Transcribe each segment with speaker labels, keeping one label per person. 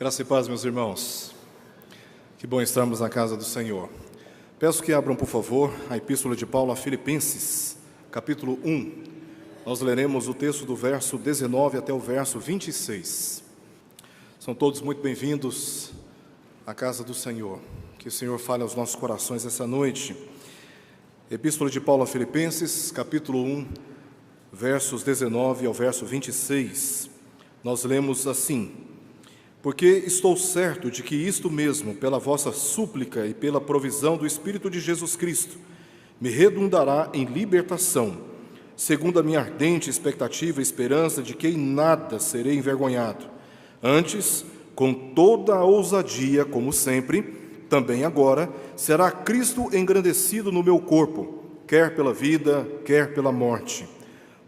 Speaker 1: Graça e paz, meus irmãos. Que bom estarmos na casa do Senhor. Peço que abram, por favor, a Epístola de Paulo a Filipenses, capítulo 1. Nós leremos o texto do verso 19 até o verso 26. São todos muito bem-vindos à casa do Senhor. Que o Senhor fale aos nossos corações essa noite. Epístola de Paulo a Filipenses, capítulo 1, versos 19 ao verso 26. Nós lemos assim: Porque estou certo de que isto mesmo, pela vossa súplica e pela provisão do Espírito de Jesus Cristo, me redundará em libertação, segundo a minha ardente expectativa e esperança de que em nada serei envergonhado. Antes, com toda a ousadia, como sempre, também agora, será Cristo engrandecido no meu corpo, quer pela vida, quer pela morte.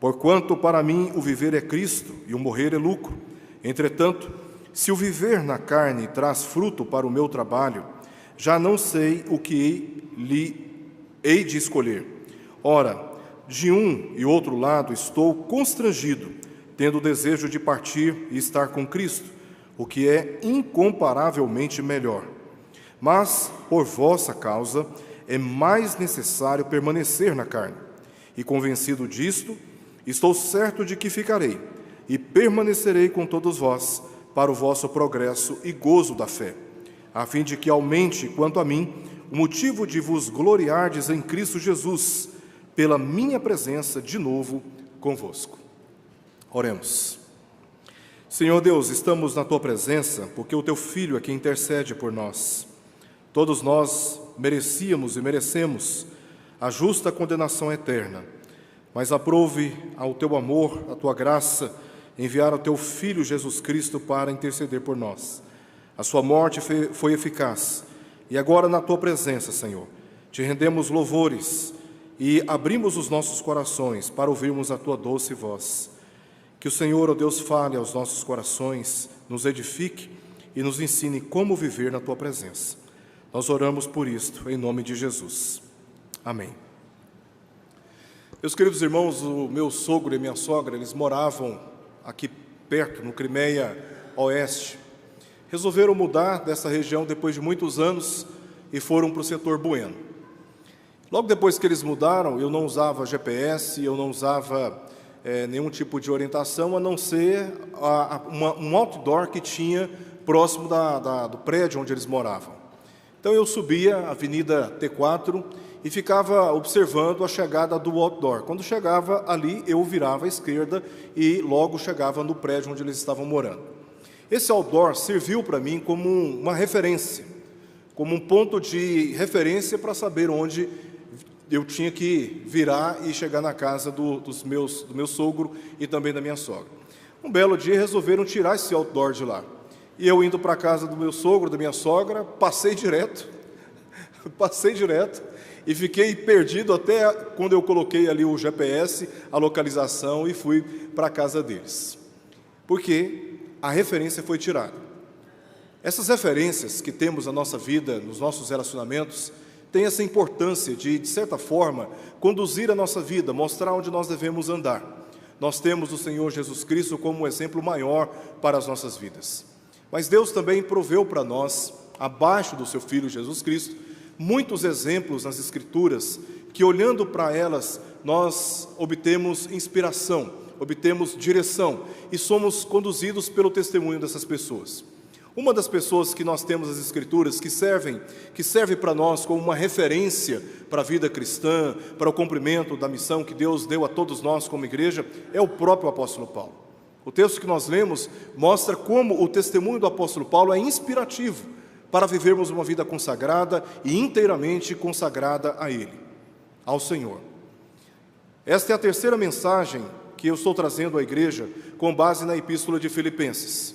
Speaker 1: Porquanto para mim o viver é Cristo e o morrer é lucro. Entretanto, se o viver na carne traz fruto para o meu trabalho, já não sei o que lhe hei de escolher. Ora, de um e outro lado estou constrangido, tendo o desejo de partir e estar com Cristo, o que é incomparavelmente melhor. Mas, por vossa causa, é mais necessário permanecer na carne. E convencido disto, estou certo de que ficarei e permanecerei com todos vós, para o vosso progresso e gozo da fé, a fim de que aumente, quanto a mim, o motivo de vos gloriardes em Cristo Jesus, pela minha presença de novo convosco. Oremos. Senhor Deus, estamos na Tua presença, porque o Teu Filho é quem intercede por nós. Todos nós merecíamos e merecemos a justa condenação eterna, mas aprove ao Teu amor, a Tua graça, enviar o Teu Filho Jesus Cristo para interceder por nós. A sua morte foi eficaz, e agora na Tua presença, Senhor, Te rendemos louvores e abrimos os nossos corações para ouvirmos a Tua doce voz. Que o Senhor, ó Deus, fale aos nossos corações, nos edifique e nos ensine como viver na Tua presença. Nós oramos por isto, em nome de Jesus. Amém. Meus queridos irmãos, o meu sogro e minha sogra, eles moravam aqui perto, no Crimeia Oeste. Resolveram mudar dessa região depois de muitos anos e foram para o setor Bueno. Logo depois que eles mudaram, eu não usava GPS, eu não usava nenhum tipo de orientação, a não ser um outdoor que tinha próximo do prédio onde eles moravam. Então eu subia a Avenida T4 e ficava observando a chegada do outdoor. Quando chegava ali, eu virava à esquerda e logo chegava no prédio onde eles estavam morando. Esse outdoor serviu para mim como uma referência, como um ponto de referência para saber onde eu tinha que virar e chegar na casa do meu sogro e também da minha sogra. Um belo dia resolveram tirar esse outdoor de lá. E eu indo para a casa do meu sogro, da minha sogra, passei direto e fiquei perdido até quando eu coloquei ali o GPS, a localização, e fui para a casa deles. Porque a referência foi tirada. Essas referências que temos na nossa vida, nos nossos relacionamentos, têm essa importância de certa forma, conduzir a nossa vida, mostrar onde nós devemos andar. Nós temos o Senhor Jesus Cristo como um exemplo maior para as nossas vidas. Mas Deus também proveu para nós, abaixo do Seu Filho Jesus Cristo, muitos exemplos nas Escrituras, que olhando para elas, nós obtemos inspiração, obtemos direção e somos conduzidos pelo testemunho dessas pessoas. Uma das pessoas que nós temos nas Escrituras, que serve para nós como uma referência para a vida cristã, para o cumprimento da missão que Deus deu a todos nós como igreja, é o próprio apóstolo Paulo. O texto que nós lemos mostra como o testemunho do apóstolo Paulo é inspirativo para vivermos uma vida consagrada e inteiramente consagrada a Ele, ao Senhor. Esta é a terceira mensagem que eu estou trazendo à igreja com base na Epístola de Filipenses.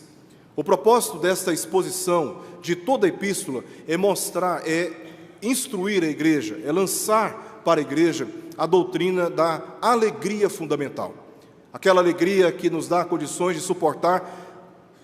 Speaker 1: O propósito desta exposição, de toda a epístola, é instruir a igreja, é lançar para a igreja a doutrina da alegria fundamental. Aquela alegria que nos dá condições de suportar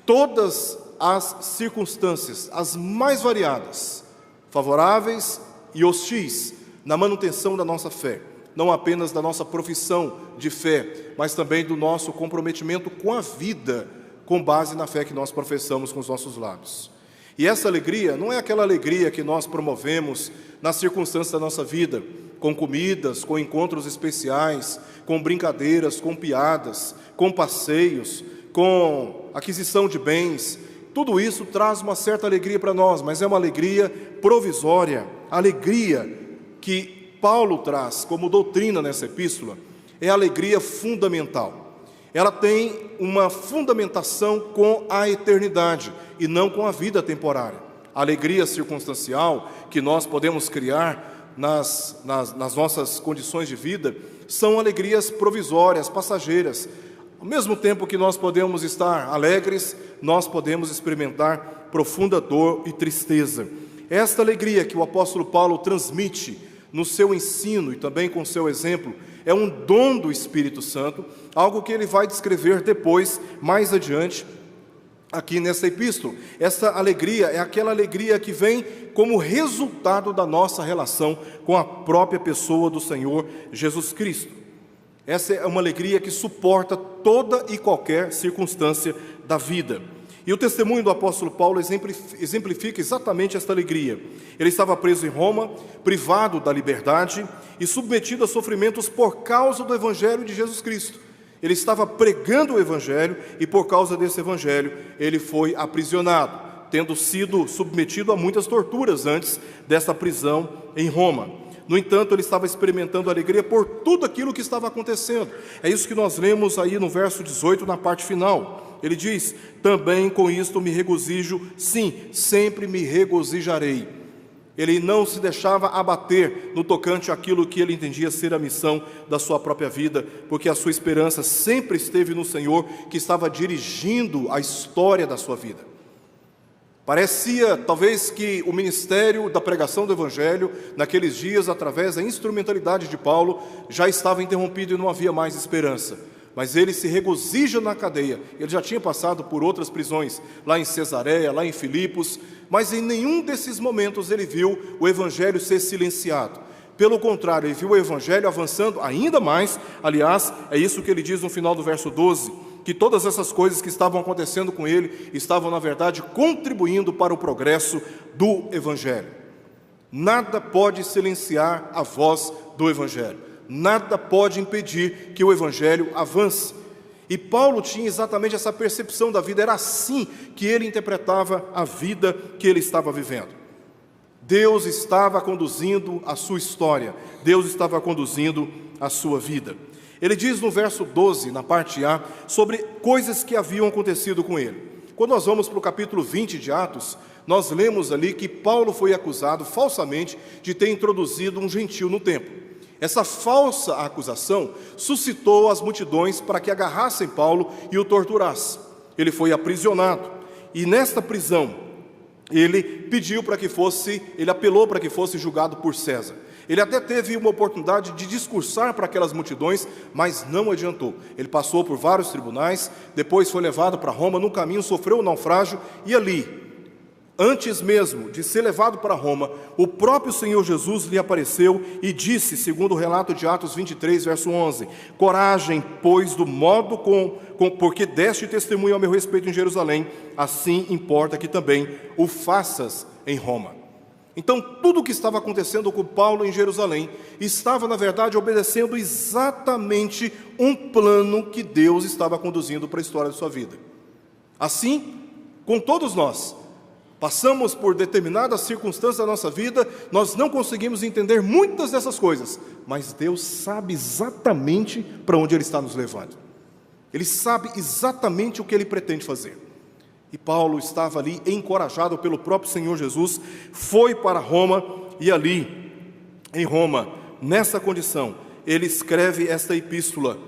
Speaker 1: todas as circunstâncias, as mais variadas, favoráveis e hostis, na manutenção da nossa fé, não apenas da nossa profissão de fé, mas também do nosso comprometimento com a vida com base na fé que nós professamos com os nossos lábios. E essa alegria não é aquela alegria que nós promovemos nas circunstâncias da nossa vida, com comidas, com encontros especiais, com brincadeiras, com piadas, com passeios, com aquisição de bens. Tudo isso traz uma certa alegria para nós, mas é uma alegria provisória. A alegria que Paulo traz como doutrina nessa epístola é a alegria fundamental. Ela tem uma fundamentação com a eternidade e não com a vida temporária. A alegria circunstancial que nós podemos criar nas nossas condições de vida são alegrias provisórias, passageiras. Ao mesmo tempo que nós podemos estar alegres, nós podemos experimentar profunda dor e tristeza. Esta alegria que o apóstolo Paulo transmite no seu ensino e também com seu exemplo, é um dom do Espírito Santo, algo que ele vai descrever depois, mais adiante, aqui nessa epístola. Essa alegria é aquela alegria que vem como resultado da nossa relação com a própria pessoa do Senhor Jesus Cristo. Essa é uma alegria que suporta toda e qualquer circunstância da vida. E o testemunho do apóstolo Paulo exemplifica exatamente esta alegria. Ele estava preso em Roma, privado da liberdade e submetido a sofrimentos por causa do Evangelho de Jesus Cristo. Ele estava pregando o Evangelho e por causa desse Evangelho ele foi aprisionado, tendo sido submetido a muitas torturas antes dessa prisão em Roma. No entanto, ele estava experimentando alegria por tudo aquilo que estava acontecendo. É isso que nós lemos aí no verso 18, na parte final. Ele diz: também com isto me regozijo, sim, sempre me regozijarei. Ele não se deixava abater no tocante àquilo que ele entendia ser a missão da sua própria vida, porque a sua esperança sempre esteve no Senhor, que estava dirigindo a história da sua vida. Parecia, talvez, que o ministério da pregação do Evangelho, naqueles dias, através da instrumentalidade de Paulo, já estava interrompido e não havia mais esperança. Mas ele se regozija na cadeia. Ele já tinha passado por outras prisões, lá em Cesareia, lá em Filipos, mas em nenhum desses momentos ele viu o Evangelho ser silenciado. Pelo contrário, ele viu o Evangelho avançando ainda mais. Aliás, é isso que ele diz no final do verso 12, que todas essas coisas que estavam acontecendo com ele estavam, na verdade, contribuindo para o progresso do Evangelho. Nada pode silenciar a voz do Evangelho. Nada pode impedir que o Evangelho avance. E Paulo tinha exatamente essa percepção da vida. Era assim que ele interpretava a vida que ele estava vivendo. Deus estava conduzindo a sua história. Deus estava conduzindo a sua vida. Ele diz no verso 12, na parte A, sobre coisas que haviam acontecido com ele. Quando nós vamos para o capítulo 20 de Atos, nós lemos ali que Paulo foi acusado falsamente de ter introduzido um gentio no templo. Essa falsa acusação suscitou as multidões para que agarrassem Paulo e o torturassem. Ele foi aprisionado e nesta prisão ele apelou para que fosse julgado por César. Ele até teve uma oportunidade de discursar para aquelas multidões, mas não adiantou. Ele passou por vários tribunais, depois foi levado para Roma, no caminho sofreu um naufrágio, e ali, antes mesmo de ser levado para Roma, o próprio Senhor Jesus lhe apareceu e disse, segundo o relato de Atos 23, verso 11, coragem, pois do modo porque deste testemunho ao meu respeito em Jerusalém, assim importa que também o faças em Roma. Então, tudo o que estava acontecendo com Paulo em Jerusalém estava, na verdade, obedecendo exatamente um plano que Deus estava conduzindo para a história de sua vida. Assim, com todos nós, passamos por determinadas circunstâncias da nossa vida, nós não conseguimos entender muitas dessas coisas, mas Deus sabe exatamente para onde Ele está nos levando. Ele sabe exatamente o que Ele pretende fazer. E Paulo estava ali encorajado pelo próprio Senhor Jesus, foi para Roma e ali, em Roma, nessa condição, ele escreve esta epístola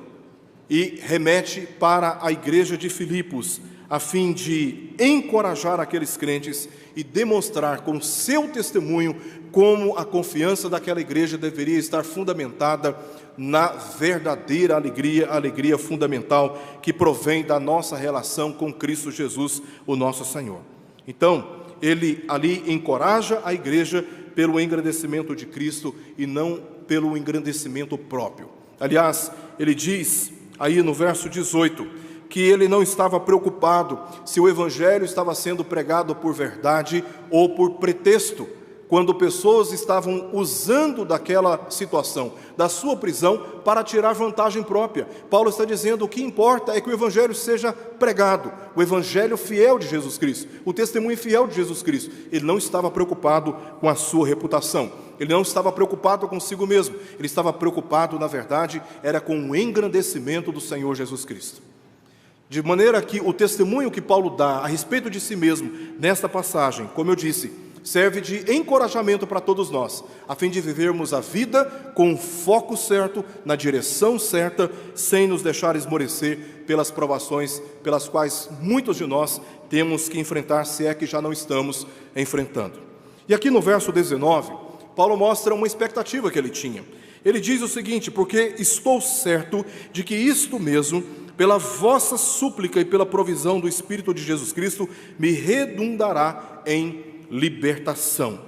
Speaker 1: e remete para a igreja de Filipos, a fim de encorajar aqueles crentes e demonstrar com seu testemunho como a confiança daquela igreja deveria estar fundamentada na verdadeira alegria, a alegria fundamental que provém da nossa relação com Cristo Jesus, o nosso Senhor. Então, ele ali encoraja a igreja pelo engrandecimento de Cristo e não pelo engrandecimento próprio. Aliás, ele diz aí no verso 18, que ele não estava preocupado se o evangelho estava sendo pregado por verdade ou por pretexto, quando pessoas estavam usando daquela situação, da sua prisão, para tirar vantagem própria. Paulo está dizendo: o que importa é que o evangelho seja pregado, o evangelho fiel de Jesus Cristo, o testemunho fiel de Jesus Cristo. Ele não estava preocupado com a sua reputação, ele não estava preocupado consigo mesmo, ele estava preocupado, na verdade, era com o engrandecimento do Senhor Jesus Cristo. De maneira que o testemunho que Paulo dá a respeito de si mesmo, nesta passagem, como eu disse, serve de encorajamento para todos nós, a fim de vivermos a vida com o foco certo, na direção certa, sem nos deixar esmorecer pelas provações pelas quais muitos de nós temos que enfrentar, se é que já não estamos enfrentando. E aqui no verso 19, Paulo mostra uma expectativa que ele tinha. Ele diz o seguinte: porque estou certo de que isto mesmo, pela vossa súplica e pela provisão do Espírito de Jesus Cristo, me redundará em libertação.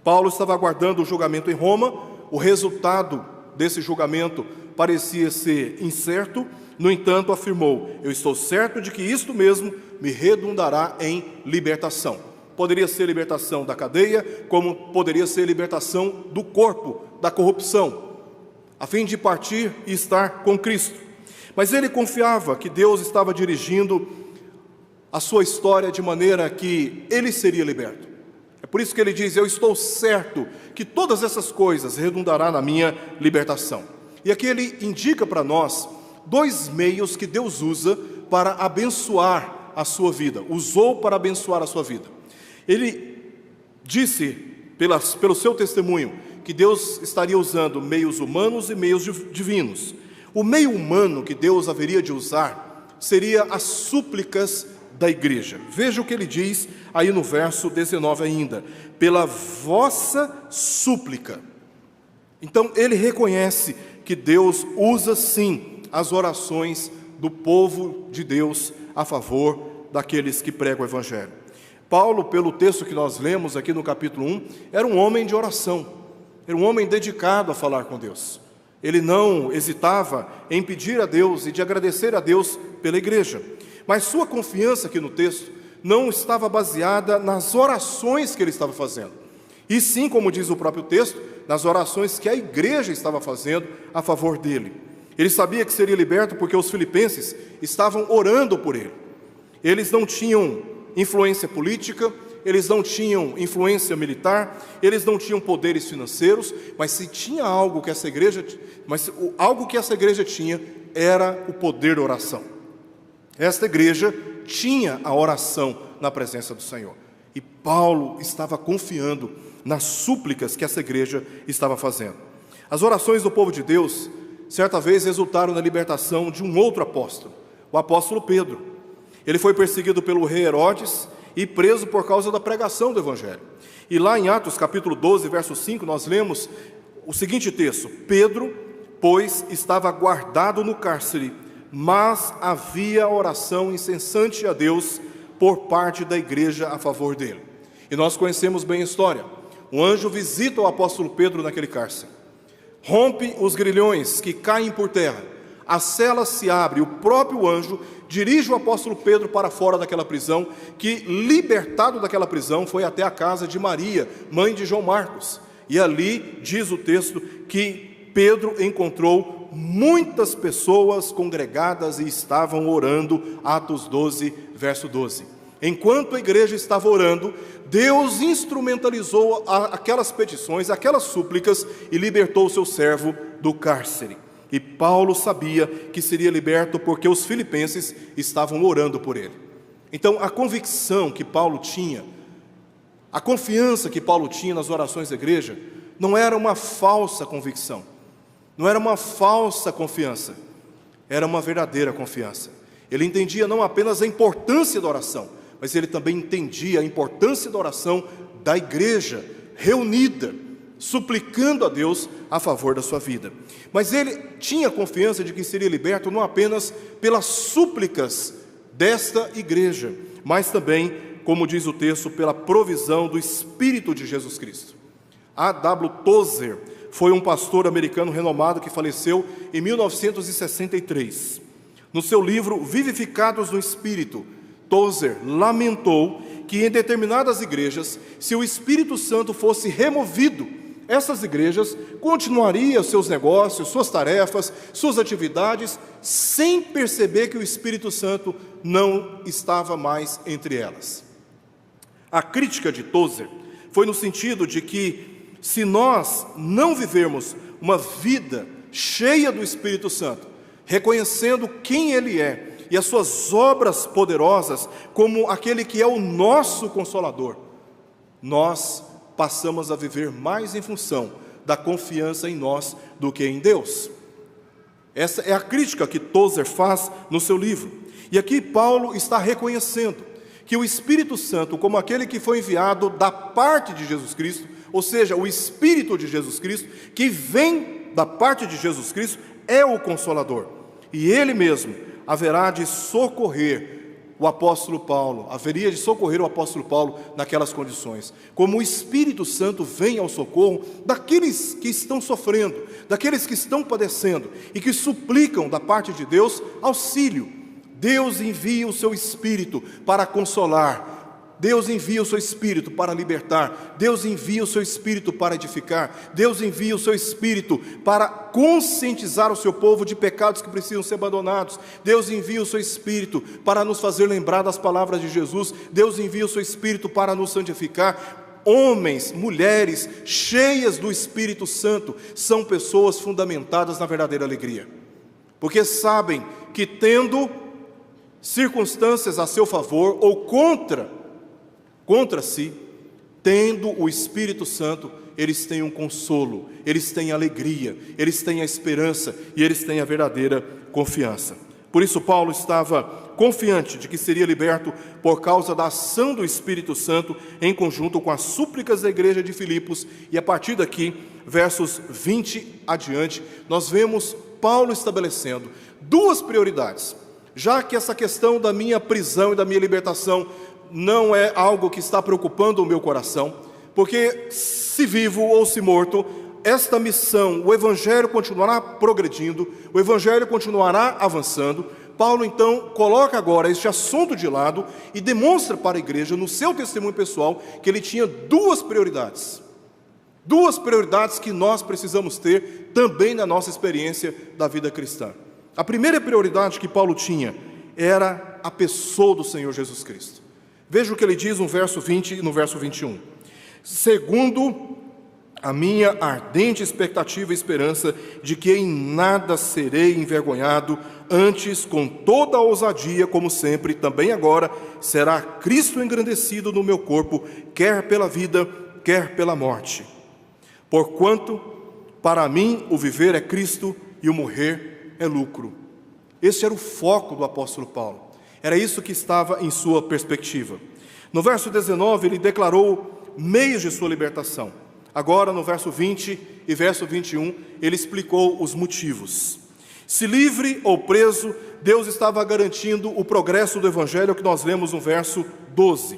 Speaker 1: Paulo estava aguardando o julgamento em Roma. O resultado desse julgamento parecia ser incerto. No entanto, afirmou: eu estou certo de que isto mesmo me redundará em libertação. Poderia ser libertação da cadeia, como poderia ser libertação do corpo, da corrupção, a fim de partir e estar com Cristo. Mas ele confiava que Deus estava dirigindo a sua história de maneira que ele seria liberto. É por isso que ele diz: eu estou certo que todas essas coisas redundará na minha libertação. E aqui ele indica para nós dois meios que Deus usa para abençoar a sua vida, usou para abençoar a sua vida. Ele disse, pelo seu testemunho, que Deus estaria usando meios humanos e meios divinos. O meio humano que Deus haveria de usar seria as súplicas da igreja. Veja o que ele diz aí no verso 19 ainda: pela vossa súplica. Então ele reconhece que Deus usa sim as orações do povo de Deus a favor daqueles que pregam o evangelho. Paulo, pelo texto que nós lemos aqui no capítulo 1, era um homem de oração, era um homem dedicado a falar com Deus. Ele não hesitava em pedir a Deus e de agradecer a Deus pela igreja. Mas sua confiança aqui no texto não estava baseada nas orações que ele estava fazendo, e sim, como diz o próprio texto, nas orações que a igreja estava fazendo a favor dele. Ele sabia que seria liberto porque os filipenses estavam orando por ele. Eles não tinham influência política, eles não tinham influência militar, eles não tinham poderes financeiros, mas se tinha algo que essa igreja tinha, era o poder da oração. Esta igreja tinha a oração na presença do Senhor, e Paulo estava confiando nas súplicas que essa igreja estava fazendo. As orações do povo de Deus, certa vez, resultaram na libertação de um outro apóstolo, o apóstolo Pedro. Ele foi perseguido pelo rei Herodes e preso por causa da pregação do evangelho. E lá em Atos capítulo 12, verso 5, nós lemos o seguinte texto: Pedro, pois, estava guardado no cárcere, mas havia oração incessante a Deus por parte da igreja a favor dele. E nós conhecemos bem a história. Um anjo visita o apóstolo Pedro naquele cárcere, rompe os grilhões que caem por terra, a cela se abre, o próprio anjo dirige o apóstolo Pedro para fora daquela prisão, que, libertado daquela prisão, foi até a casa de Maria, mãe de João Marcos. E ali diz o texto que Pedro encontrou muitas pessoas congregadas e estavam orando. Atos 12, verso 12. Enquanto a igreja estava orando, Deus instrumentalizou aquelas petições, aquelas súplicas, e libertou o seu servo do cárcere. E Paulo sabia que seria liberto porque os filipenses estavam orando por ele. Então, a convicção que Paulo tinha, a confiança que Paulo tinha nas orações da igreja, não era uma falsa convicção, não era uma falsa confiança, era uma verdadeira confiança. Ele entendia não apenas a importância da oração, mas ele também entendia a importância da oração da igreja reunida, suplicando a Deus a favor da sua vida. Mas ele tinha confiança de que seria liberto não apenas pelas súplicas desta igreja, mas também, como diz o texto, pela provisão do Espírito de Jesus Cristo. A.W. Tozer foi um pastor americano renomado que faleceu em 1963. No seu livro Vivificados no Espírito, Tozer lamentou que em determinadas igrejas, se o Espírito Santo fosse removido, essas igrejas continuariam seus negócios, suas tarefas, suas atividades, sem perceber que o Espírito Santo não estava mais entre elas. A crítica de Tozer foi no sentido de que, se nós não vivermos uma vida cheia do Espírito Santo, reconhecendo quem Ele é e as suas obras poderosas como aquele que é o nosso Consolador, nós passamos a viver mais em função da confiança em nós do que em Deus. Essa é a crítica que Tozer faz no seu livro. E aqui Paulo está reconhecendo que o Espírito Santo, como aquele que foi enviado da parte de Jesus Cristo, ou seja, o Espírito de Jesus Cristo, que vem da parte de Jesus Cristo, é o Consolador. E Ele mesmo haverá de socorrer o apóstolo Paulo, haveria de socorrer o apóstolo Paulo naquelas condições. Como o Espírito Santo vem ao socorro daqueles que estão sofrendo, daqueles que estão padecendo e que suplicam da parte de Deus auxílio. Deus envia o seu Espírito para consolar, Deus envia o seu Espírito para libertar, Deus envia o seu Espírito para edificar, Deus envia o seu Espírito para conscientizar o seu povo de pecados que precisam ser abandonados, Deus envia o seu Espírito para nos fazer lembrar das palavras de Jesus, Deus envia o seu Espírito para nos santificar. Homens, mulheres cheias do Espírito Santo são pessoas fundamentadas na verdadeira alegria, porque sabem que, tendo circunstâncias a seu favor ou contra si, tendo o Espírito Santo, eles têm um consolo, eles têm alegria, eles têm a esperança e eles têm a verdadeira confiança. Por isso Paulo estava confiante de que seria liberto por causa da ação do Espírito Santo em conjunto com as súplicas da igreja de Filipos. E a partir daqui, versos 20 adiante, nós vemos Paulo estabelecendo duas prioridades. Já que essa questão da minha prisão e da minha libertação não é algo que está preocupando o meu coração, porque se vivo ou se morto, esta missão, o Evangelho continuará progredindo, o Evangelho continuará avançando. Paulo então coloca agora este assunto de lado e demonstra para a igreja, no seu testemunho pessoal, que ele tinha duas prioridades que nós precisamos ter também na nossa experiência da vida cristã. A primeira prioridade que Paulo tinha era a pessoa do Senhor Jesus Cristo. Veja o que ele diz no verso 20 e no verso 21. Segundo a minha ardente expectativa e esperança de que em nada serei envergonhado, antes, com toda a ousadia, como sempre, também agora, será Cristo engrandecido no meu corpo, quer pela vida, quer pela morte. Porquanto, para mim, o viver é Cristo e o morrer é lucro. Esse era o foco do apóstolo Paulo. Era isso que estava em sua perspectiva. No verso 19, ele declarou meios de sua libertação. Agora, no verso 20 e verso 21, ele explicou os motivos. Se livre ou preso, Deus estava garantindo o progresso do Evangelho, que nós lemos no verso 12.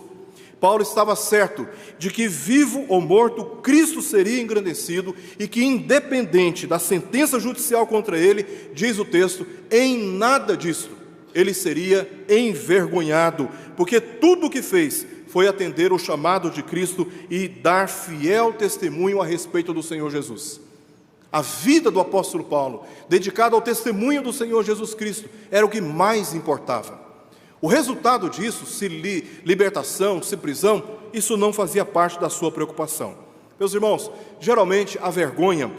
Speaker 1: Paulo estava certo de que, vivo ou morto, Cristo seria engrandecido e que, independente da sentença judicial contra ele, diz o texto, em nada disto ele seria envergonhado, porque tudo o que fez foi atender o chamado de Cristo e dar fiel testemunho a respeito do Senhor Jesus. A vida do apóstolo Paulo, dedicada ao testemunho do Senhor Jesus Cristo, era o que mais importava. O resultado disso, se libertação, se prisão, isso não fazia parte da sua preocupação. Meus irmãos, geralmente a vergonha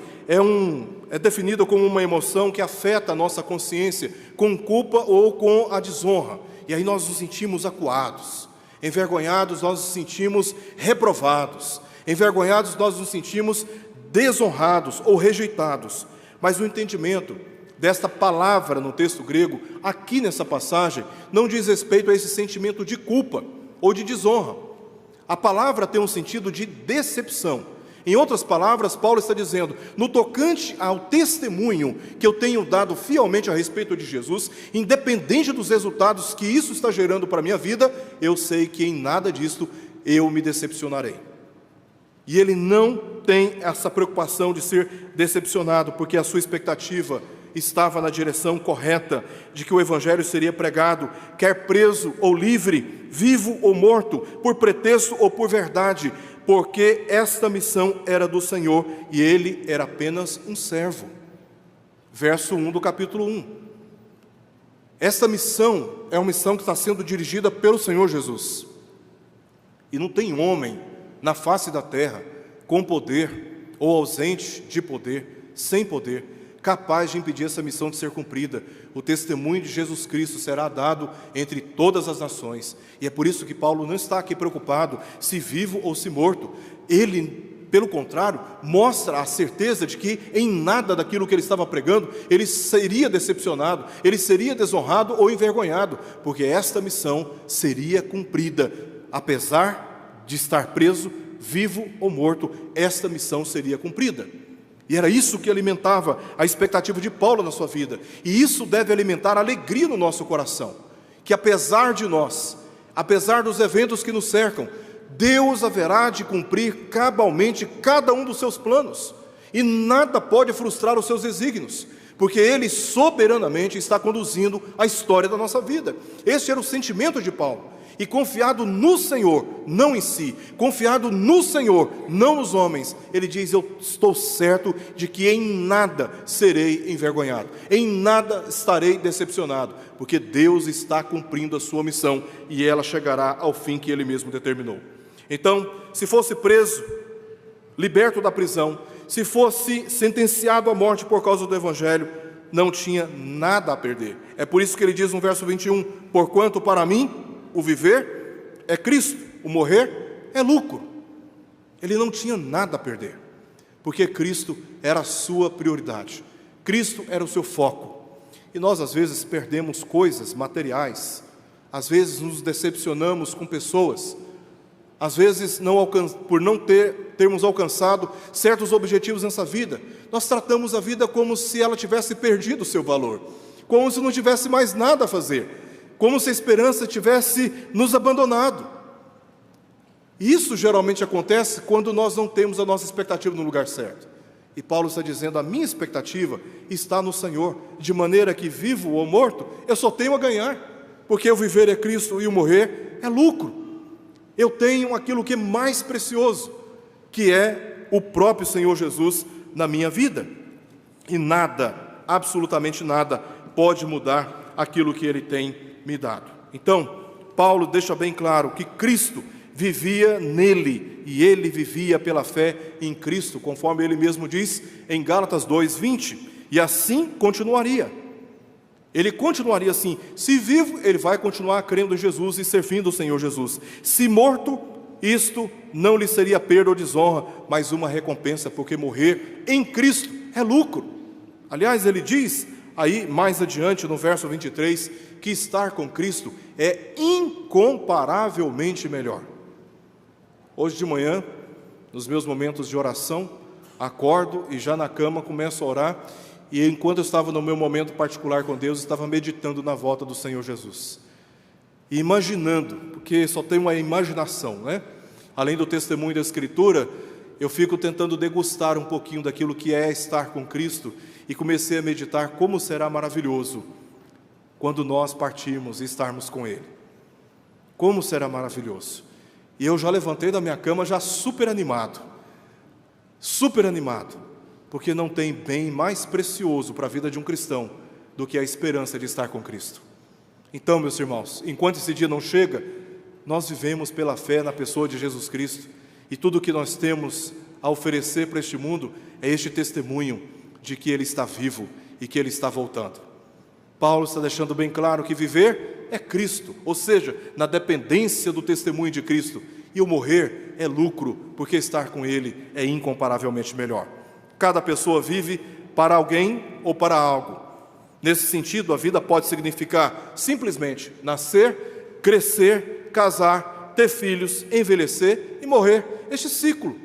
Speaker 1: é definida como uma emoção que afeta a nossa consciência com culpa ou com a desonra. E aí nós nos sentimos acuados, envergonhados, nós nos sentimos reprovados, envergonhados, nós nos sentimos desonrados ou rejeitados. Mas o entendimento desta palavra no texto grego, aqui nessa passagem, não diz respeito a esse sentimento de culpa ou de desonra. A palavra tem um sentido de decepção. Em outras palavras, Paulo está dizendo, no tocante ao testemunho que eu tenho dado fielmente a respeito de Jesus, independente dos resultados que isso está gerando para a minha vida, eu sei que em nada disto eu me decepcionarei. E ele não tem essa preocupação de ser decepcionado, porque a sua expectativa estava na direção correta de que o Evangelho seria pregado, quer preso ou livre, vivo ou morto, por pretexto ou por verdade, porque esta missão era do Senhor e ele era apenas um servo. Verso 1 do capítulo 1. Esta missão é uma missão que está sendo dirigida pelo Senhor Jesus. E não tem homem na face da terra, com poder ou ausente de poder, sem poder, capaz de impedir essa missão de ser cumprida. O testemunho de Jesus Cristo será dado entre todas as nações. E é por isso que Paulo não está aqui preocupado se vivo ou se morto. Ele, pelo contrário, mostra a certeza de que em nada daquilo que ele estava pregando, ele seria decepcionado, ele seria desonrado ou envergonhado, porque esta missão seria cumprida. Apesar de estar preso, vivo ou morto, esta missão seria cumprida. E era isso que alimentava a expectativa de Paulo na sua vida. E isso deve alimentar a alegria no nosso coração. Que apesar de nós, apesar dos eventos que nos cercam, Deus haverá de cumprir cabalmente cada um dos seus planos. E nada pode frustrar os seus desígnios, porque Ele soberanamente está conduzindo a história da nossa vida. Este era o sentimento de Paulo. E confiado no Senhor, não em si, confiado no Senhor, não nos homens, ele diz: eu estou certo de que em nada serei envergonhado, em nada estarei decepcionado, porque Deus está cumprindo a sua missão e ela chegará ao fim que Ele mesmo determinou. Então, se fosse preso, liberto da prisão, se fosse sentenciado à morte por causa do Evangelho, não tinha nada a perder. É por isso que ele diz no verso 21, porquanto para mim o viver é Cristo, o morrer é lucro. Ele não tinha nada a perder, porque Cristo era a sua prioridade, Cristo era o seu foco. E nós às vezes perdemos coisas materiais, às vezes nos decepcionamos com pessoas, às vezes por não termos alcançado certos objetivos nessa vida, nós tratamos a vida como se ela tivesse perdido o seu valor, como se não tivesse mais nada a fazer, como se a esperança tivesse nos abandonado. E isso geralmente acontece quando nós não temos a nossa expectativa no lugar certo. E Paulo está dizendo: a minha expectativa está no Senhor, de maneira que, vivo ou morto, eu só tenho a ganhar, porque o viver é Cristo e o morrer é lucro. Eu tenho aquilo que é mais precioso, que é o próprio Senhor Jesus na minha vida. E nada, absolutamente nada, pode mudar aquilo que Ele tem me dado. Então, Paulo deixa bem claro que Cristo vivia nele, e ele vivia pela fé em Cristo, conforme ele mesmo diz em Gálatas 2:20, e assim continuaria. Ele continuaria assim. Se vivo, ele vai continuar crendo em Jesus e servindo o Senhor Jesus. Se morto, isto não lhe seria perda ou desonra, mas uma recompensa, porque morrer em Cristo é lucro. Aliás, ele diz aí mais adiante no verso 23, que estar com Cristo é incomparavelmente melhor. Hoje de manhã, nos meus momentos de oração, acordo e já na cama começo a orar, e enquanto eu estava no meu momento particular com Deus, estava meditando na volta do Senhor Jesus. E imaginando, porque só tem uma imaginação, né? Além do testemunho da Escritura, eu fico tentando degustar um pouquinho daquilo que é estar com Cristo, e comecei a meditar como será maravilhoso quando nós partirmos e estarmos com Ele. Como será maravilhoso. E eu já levantei da minha cama já super animado, porque não tem bem mais precioso para a vida de um cristão do que a esperança de estar com Cristo. Então, meus irmãos, enquanto esse dia não chega, nós vivemos pela fé na pessoa de Jesus Cristo, e tudo o que nós temos a oferecer para este mundo é este testemunho de que Ele está vivo e que Ele está voltando. Paulo está deixando bem claro que viver é Cristo, ou seja, na dependência do testemunho de Cristo, e o morrer é lucro, porque estar com Ele é incomparavelmente melhor. Cada pessoa vive para alguém ou para algo. Nesse sentido, a vida pode significar simplesmente nascer, crescer, casar, ter filhos, envelhecer e morrer. Este ciclo,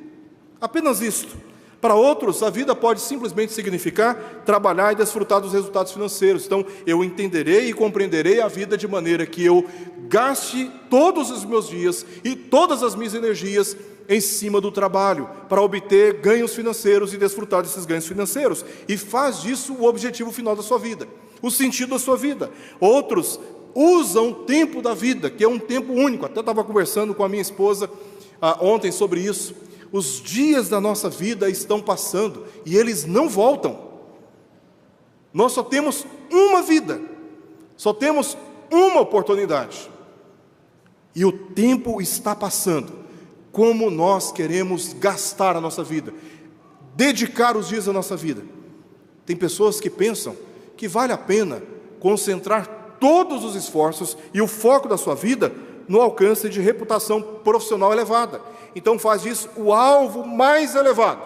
Speaker 1: apenas isto. Para outros, a vida pode simplesmente significar trabalhar e desfrutar dos resultados financeiros. Então, eu entenderei e compreenderei a vida de maneira que eu gaste todos os meus dias e todas as minhas energias em cima do trabalho, para obter ganhos financeiros e desfrutar desses ganhos financeiros, e faz disso o objetivo final da sua vida, o sentido da sua vida. Outros usam o tempo da vida, que é um tempo único. Até estava conversando com a minha esposa ontem sobre isso. Os dias da nossa vida estão passando e eles não voltam. Nós só temos uma vida, só temos uma oportunidade, e o tempo está passando. Como nós queremos gastar a nossa vida, dedicar os dias da nossa vida? Tem pessoas que pensam que vale a pena concentrar todos os esforços e o foco da sua vida no alcance de reputação profissional elevada. Então faz disso o alvo mais elevado,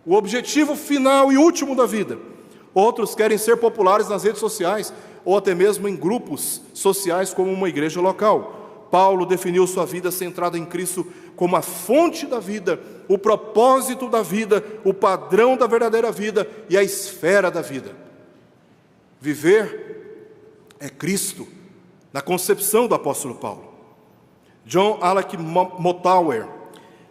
Speaker 1: o objetivo final e último da vida. Outros querem ser populares nas redes sociais, ou até mesmo em grupos sociais como uma igreja local. Paulo definiu sua vida centrada em Cristo como a fonte da vida, o propósito da vida, o padrão da verdadeira vida e a esfera da vida. Viver é Cristo, na concepção do apóstolo Paulo. John Alec Motower,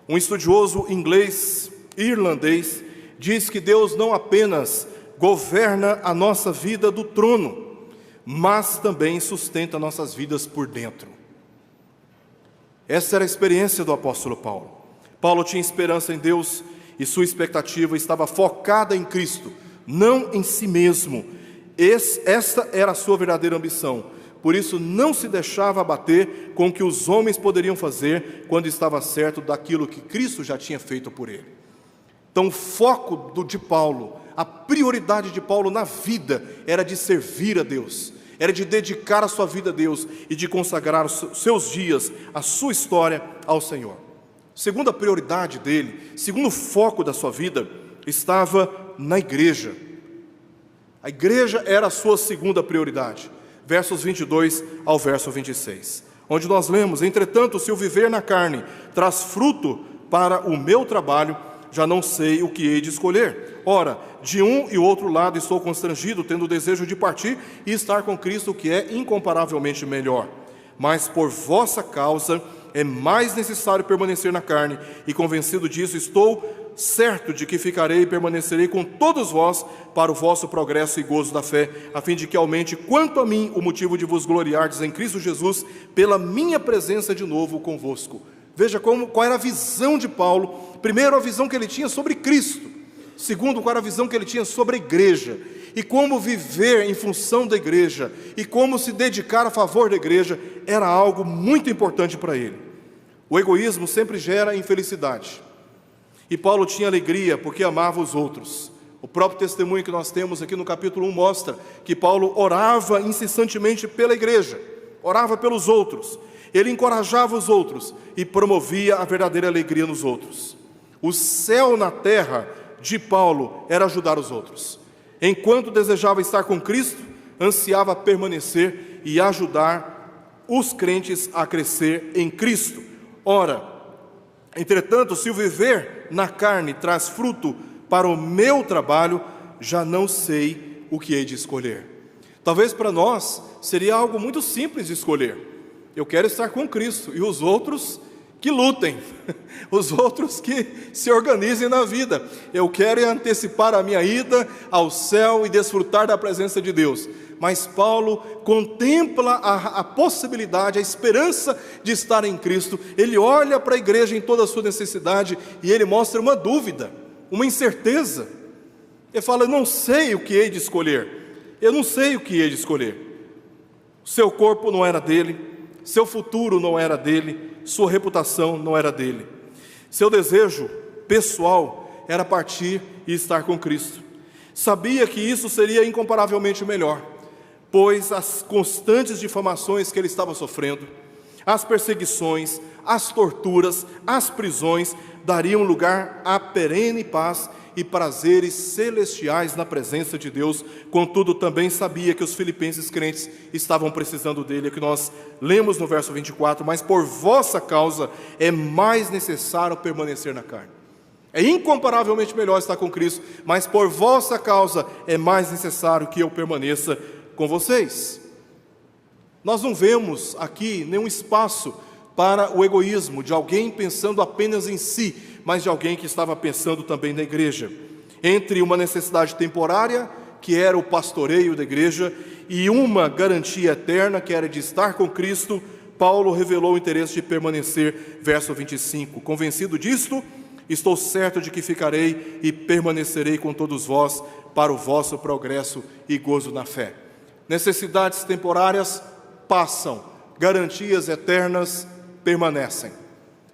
Speaker 1: um estudioso inglês irlandês, diz que Deus não apenas governa a nossa vida do trono, mas também sustenta nossas vidas por dentro. Essa era a experiência do apóstolo Paulo. Paulo tinha esperança em Deus e sua expectativa estava focada em Cristo, não em si mesmo. Esta era a sua verdadeira ambição. Por isso não se deixava abater com o que os homens poderiam fazer quando estava certo daquilo que Cristo já tinha feito por ele. Então o foco de Paulo, a prioridade de Paulo na vida era de servir a Deus, era de dedicar a sua vida a Deus e de consagrar os seus dias, a sua história ao Senhor. Segunda prioridade dele, segundo foco da sua vida, estava na igreja. A igreja era a sua segunda prioridade. Versos 22 ao verso 26, onde nós lemos: entretanto, se o viver na carne traz fruto para o meu trabalho, já não sei o que hei de escolher. Ora, de um e outro lado estou constrangido, tendo o desejo de partir e estar com Cristo, que é incomparavelmente melhor. Mas por vossa causa é mais necessário permanecer na carne, e convencido disso, estou certo de que ficarei e permanecerei com todos vós para o vosso progresso e gozo da fé, a fim de que aumente quanto a mim o motivo de vos gloriardes em Cristo Jesus, pela minha presença de novo convosco. Veja qual era a visão de Paulo. Primeiro, a visão que ele tinha sobre Cristo. Segundo, qual era a visão que ele tinha sobre a igreja, e como viver em função da igreja, e como se dedicar a favor da igreja, era algo muito importante para ele. O egoísmo sempre gera infelicidade, e Paulo tinha alegria porque amava os outros. O próprio testemunho que nós temos aqui no capítulo 1 mostra que Paulo orava incessantemente pela igreja, orava pelos outros, ele encorajava os outros e promovia a verdadeira alegria nos outros. O céu na terra de Paulo era ajudar os outros. Enquanto desejava estar com Cristo, ansiava permanecer e ajudar os crentes a crescer em Cristo. Ora, entretanto, se o viver na carne traz fruto para o meu trabalho, já não sei o que hei de escolher. Talvez para nós seria algo muito simples de escolher. Eu quero estar com Cristo, e os outros que lutem, os outros que se organizem na vida. Eu quero antecipar a minha ida ao céu e desfrutar da presença de Deus. Mas Paulo contempla a possibilidade, a esperança de estar em Cristo. Ele olha para a igreja em toda a sua necessidade e ele mostra uma dúvida, uma incerteza. Ele fala: eu não sei o que hei de escolher. Eu não sei o que hei de escolher. Seu corpo não era dele, seu futuro não era dele, sua reputação não era dele. Seu desejo pessoal era partir e estar com Cristo. Sabia que isso seria incomparavelmente melhor, pois as constantes difamações que ele estava sofrendo, as perseguições, as torturas, as prisões, dariam lugar à perene paz e prazeres celestiais na presença de Deus. Contudo, também sabia que os filipenses crentes estavam precisando dele, é que nós lemos no verso 24: mas por vossa causa é mais necessário permanecer na carne. É incomparavelmente melhor estar com Cristo, mas por vossa causa é mais necessário que eu permaneça com vocês. Nós não vemos aqui nenhum espaço para o egoísmo de alguém pensando apenas em si, mas de alguém que estava pensando também na igreja. Entre uma necessidade temporária, que era o pastoreio da igreja, e uma garantia eterna, que era de estar com Cristo, Paulo revelou o interesse de permanecer, verso 25. Convencido disto, estou certo de que ficarei e permanecerei com todos vós para o vosso progresso e gozo na fé. Necessidades temporárias passam, garantias eternas permanecem.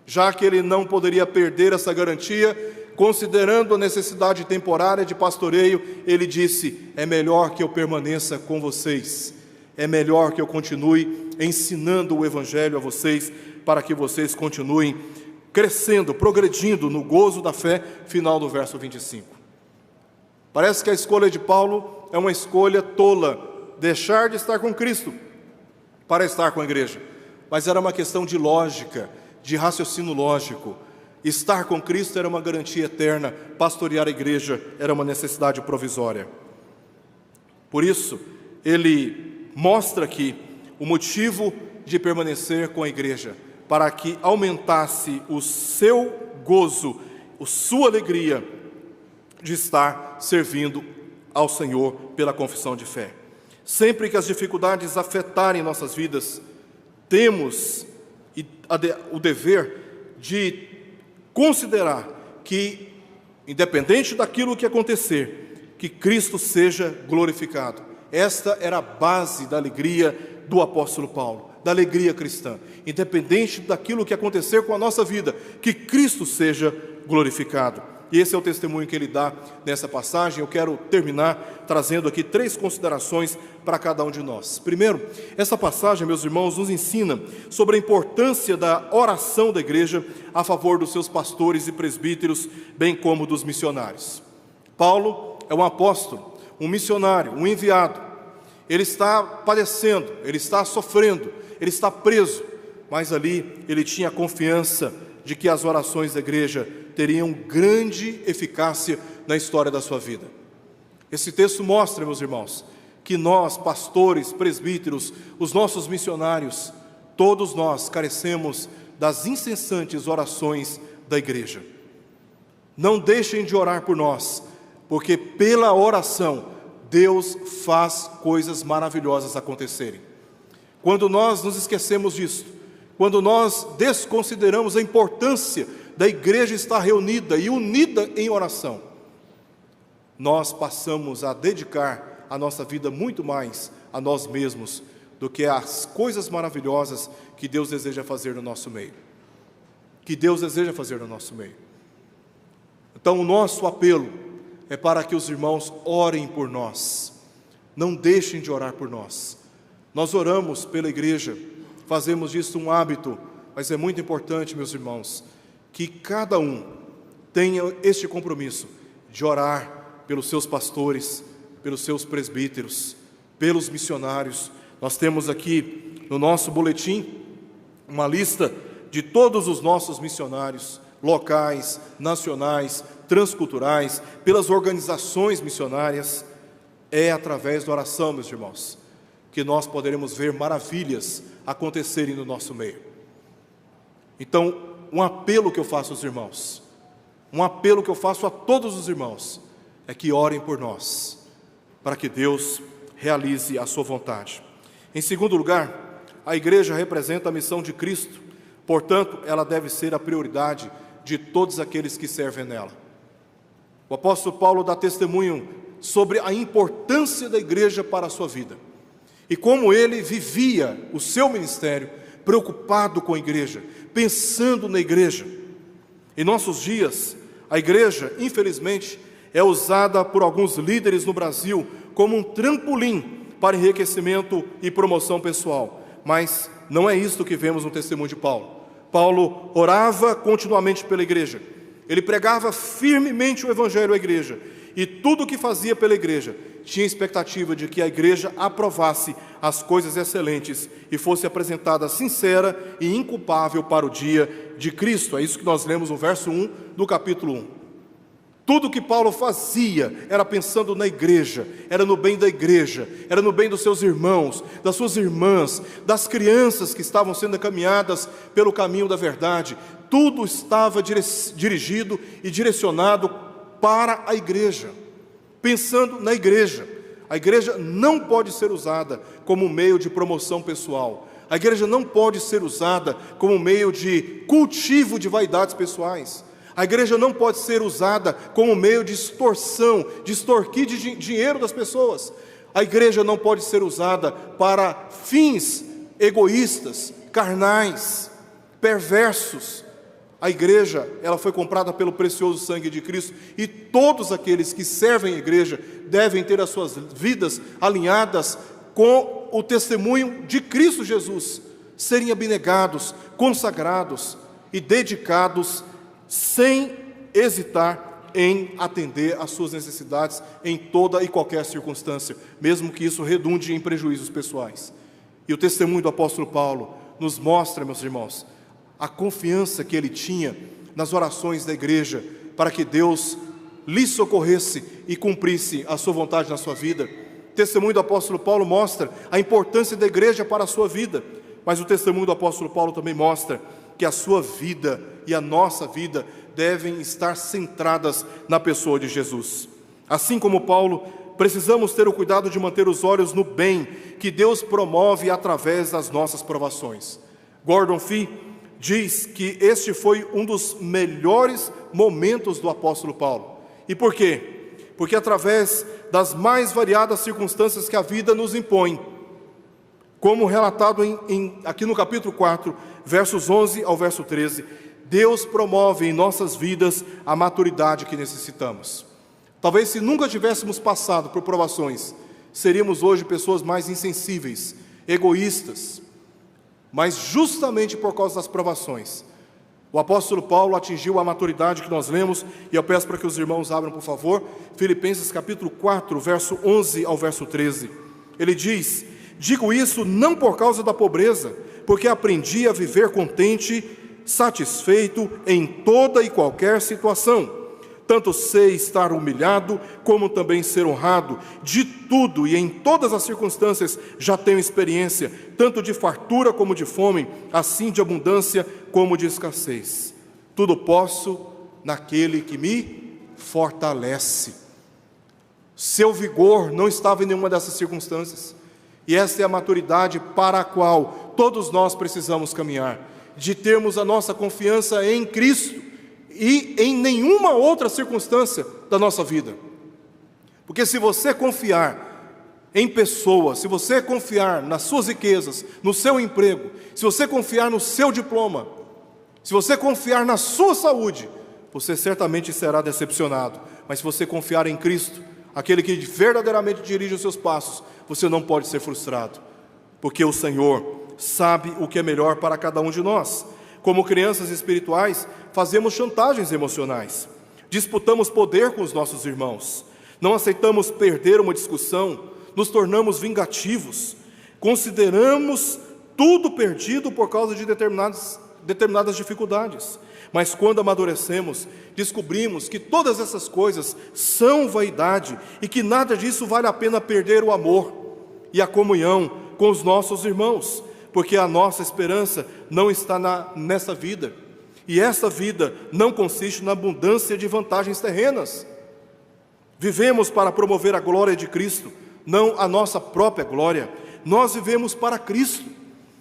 Speaker 1: Já que ele não poderia perder essa garantia, considerando a necessidade temporária de pastoreio, ele disse: é melhor que eu permaneça com vocês, é melhor que eu continue ensinando o Evangelho a vocês, para que vocês continuem crescendo, progredindo no gozo da fé, final do verso 25. Parece que a escolha de Paulo é uma escolha tola, deixar de estar com Cristo para estar com a igreja, mas era uma questão de lógica, de raciocínio lógico. Estar com Cristo era uma garantia eterna, pastorear a igreja era uma necessidade provisória. Por isso, ele mostra aqui o motivo de permanecer com a igreja, para que aumentasse o seu gozo, a sua alegria de estar servindo ao Senhor pela confissão de fé. Sempre que as dificuldades afetarem nossas vidas, temos o dever de considerar que, independente daquilo que acontecer, que Cristo seja glorificado. Esta era a base da alegria do apóstolo Paulo, da alegria cristã. Independente daquilo que acontecer com a nossa vida, que Cristo seja glorificado. E esse é o testemunho que ele dá nessa passagem. Eu quero terminar trazendo aqui 3 considerações para cada um de nós. Primeiro, essa passagem, meus irmãos, nos ensina sobre a importância da oração da igreja a favor dos seus pastores e presbíteros, bem como dos missionários. Paulo é um apóstolo, um missionário, um enviado. Ele está padecendo, ele está sofrendo, ele está preso, mas ali ele tinha confiança de que as orações da igreja teriam grande eficácia na história da sua vida. Esse texto mostra, meus irmãos, que nós, pastores, presbíteros, os nossos missionários, todos nós carecemos das incessantes orações da igreja. Não deixem de orar por nós, porque pela oração Deus faz coisas maravilhosas acontecerem. Quando nós nos esquecemos disso, quando nós desconsideramos a importância da igreja estar reunida e unida em oração, nós passamos a dedicar a nossa vida muito mais a nós mesmos do que às coisas maravilhosas que Deus deseja fazer no nosso meio. Que Deus deseja fazer no nosso meio. Então, o nosso apelo é para que os irmãos orem por nós. Não deixem de orar por nós. Nós oramos pela igreja, fazemos disso um hábito, mas é muito importante, meus irmãos, que cada um tenha este compromisso de orar pelos seus pastores, pelos seus presbíteros, pelos missionários. Nós temos aqui no nosso boletim uma lista de todos os nossos missionários, locais, nacionais, transculturais, pelas organizações missionárias. É através da oração, meus irmãos, que nós poderemos ver maravilhas acontecerem no nosso meio. Então, um apelo que eu faço aos irmãos, um apelo que eu faço a todos os irmãos, é que orem por nós, para que Deus realize a sua vontade. Em segundo lugar, a igreja representa a missão de Cristo, portanto, ela deve ser a prioridade de todos aqueles que servem nela. O apóstolo Paulo dá testemunho sobre a importância da igreja para a sua vida, e como ele vivia o seu ministério, preocupado com a igreja, pensando na igreja. Em nossos dias, a igreja, infelizmente, é usada por alguns líderes no Brasil como um trampolim para enriquecimento e promoção pessoal, mas não é isto que vemos no testemunho de Paulo. Paulo orava continuamente pela igreja, ele pregava firmemente o evangelho à igreja, e tudo o que fazia pela igreja tinha expectativa de que a igreja aprovasse as coisas excelentes e fosse apresentada sincera e inculpável para o dia de Cristo. É isso que nós lemos no verso 1 do capítulo 1. Tudo que Paulo fazia era pensando na igreja, era no bem da igreja, era no bem dos seus irmãos, das suas irmãs, das crianças que estavam sendo encaminhadas pelo caminho da verdade. Tudo estava dirigido e direcionado para a igreja, pensando na igreja. A igreja não pode ser usada como meio de promoção pessoal. A igreja não pode ser usada como meio de cultivo de vaidades pessoais. A igreja não pode ser usada como meio de extorsão, de extorquir dinheiro das pessoas. A igreja não pode ser usada para fins egoístas, carnais, perversos. A igreja, ela foi comprada pelo precioso sangue de Cristo, e todos aqueles que servem a igreja devem ter as suas vidas alinhadas com o testemunho de Cristo Jesus, serem abnegados, consagrados e dedicados, sem hesitar em atender às suas necessidades em toda e qualquer circunstância, mesmo que isso redunde em prejuízos pessoais. E o testemunho do apóstolo Paulo nos mostra, meus irmãos, a confiança que ele tinha nas orações da igreja, para que Deus lhe socorresse e cumprisse a sua vontade na sua vida. O testemunho do apóstolo Paulo mostra a importância da igreja para a sua vida, mas o testemunho do apóstolo Paulo também mostra que a sua vida e a nossa vida devem estar centradas na pessoa de Jesus. Assim como Paulo, precisamos ter o cuidado de manter os olhos no bem que Deus promove através das nossas provações. Gordon Fee diz que este foi um dos melhores momentos do apóstolo Paulo. E por quê? Porque através das mais variadas circunstâncias que a vida nos impõe, como relatado aqui no capítulo 4, versos 11 ao verso 13, Deus promove em nossas vidas a maturidade que necessitamos. Talvez se nunca tivéssemos passado por provações, seríamos hoje pessoas mais insensíveis, egoístas. Mas justamente por causa das provações, o apóstolo Paulo atingiu a maturidade que nós lemos, e eu peço para que os irmãos abram, por favor, Filipenses capítulo 4, verso 11 ao verso 13. Ele diz: digo isso não por causa da pobreza, porque aprendi a viver contente, satisfeito em toda e qualquer situação. Tanto sei estar humilhado, como também ser honrado. De tudo e em todas as circunstâncias já tenho experiência, tanto de fartura como de fome, assim de abundância como de escassez. Tudo posso naquele que me fortalece. Seu vigor não estava em nenhuma dessas circunstâncias. E essa é a maturidade para a qual todos nós precisamos caminhar, de termos a nossa confiança em Cristo e em nenhuma outra circunstância da nossa vida. Porque se você confiar em pessoas, se você confiar nas suas riquezas, no seu emprego, se você confiar no seu diploma, se você confiar na sua saúde, você certamente será decepcionado. Mas se você confiar em Cristo, aquele que verdadeiramente dirige os seus passos, você não pode ser frustrado, porque o Senhor sabe o que é melhor para cada um de nós. Como crianças espirituais, fazemos chantagens emocionais, disputamos poder com os nossos irmãos, não aceitamos perder uma discussão, nos tornamos vingativos, consideramos tudo perdido por causa de determinadas dificuldades. Mas quando amadurecemos, descobrimos que todas essas coisas são vaidade e que nada disso vale a pena perder o amor e a comunhão com os nossos irmãos, porque a nossa esperança não está nessa vida, e essa vida não consiste na abundância de vantagens terrenas. Vivemos para promover a glória de Cristo, não a nossa própria glória. Nós vivemos para Cristo.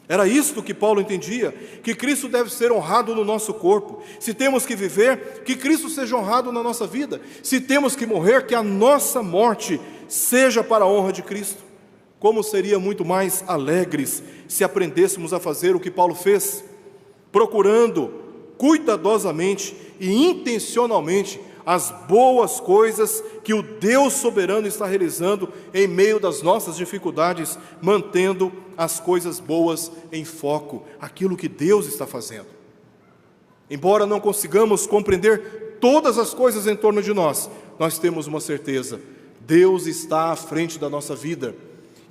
Speaker 1: Era isto que Paulo entendia, que Cristo deve ser honrado no nosso corpo. Se temos que viver, que Cristo seja honrado na nossa vida. Se temos que morrer, que a nossa morte seja para a honra de Cristo. Como seria muito mais alegres se aprendêssemos a fazer o que Paulo fez, procurando cuidadosamente e intencionalmente as boas coisas que o Deus soberano está realizando em meio das nossas dificuldades, mantendo as coisas boas em foco, aquilo que Deus está fazendo. Embora não consigamos compreender todas as coisas em torno de nós, nós temos uma certeza: Deus está à frente da nossa vida,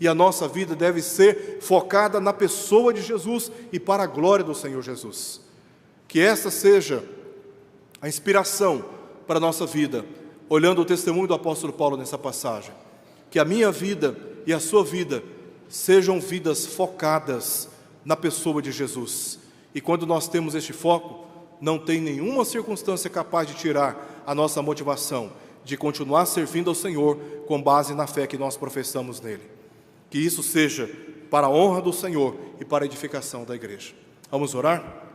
Speaker 1: e a nossa vida deve ser focada na pessoa de Jesus e para a glória do Senhor Jesus. Que essa seja a inspiração para a nossa vida, olhando o testemunho do apóstolo Paulo nessa passagem, que a minha vida e a sua vida sejam vidas focadas na pessoa de Jesus. E quando nós temos este foco, não tem nenhuma circunstância capaz de tirar a nossa motivação de continuar servindo ao Senhor com base na fé que nós professamos nele. Que isso seja para a honra do Senhor e para a edificação da igreja. Vamos orar?